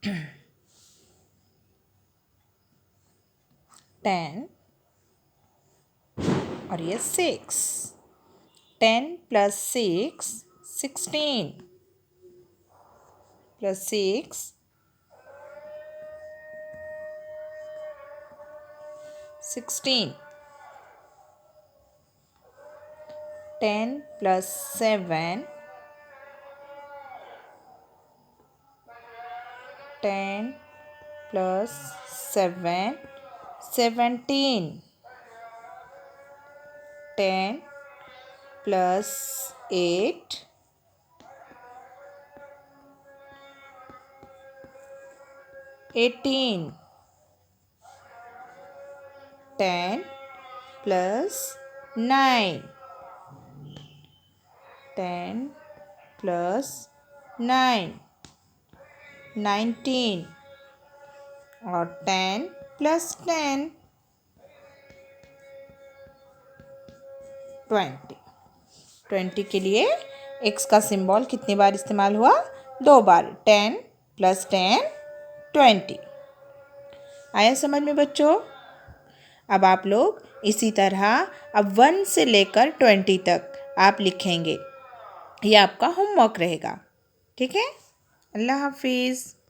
10 और ये 6। 10 + 6 16 + 6 16। 10 + 7 10 + 7 17। 10 + 8 18। 10 + 9 10 + 9 19। और 10 + 10 20। 20 के लिए x का सिंबल कितनी बार इस्तेमाल हुआ? 2 बार। 10 + 10 20। आया समझ में बच्चों? अब आप लोग इसी तरह अब 1 से लेकर 20 तक आप लिखेंगे। ये आपका होमवर्क रहेगा। ठीक है? अल्लाह हाफिज़।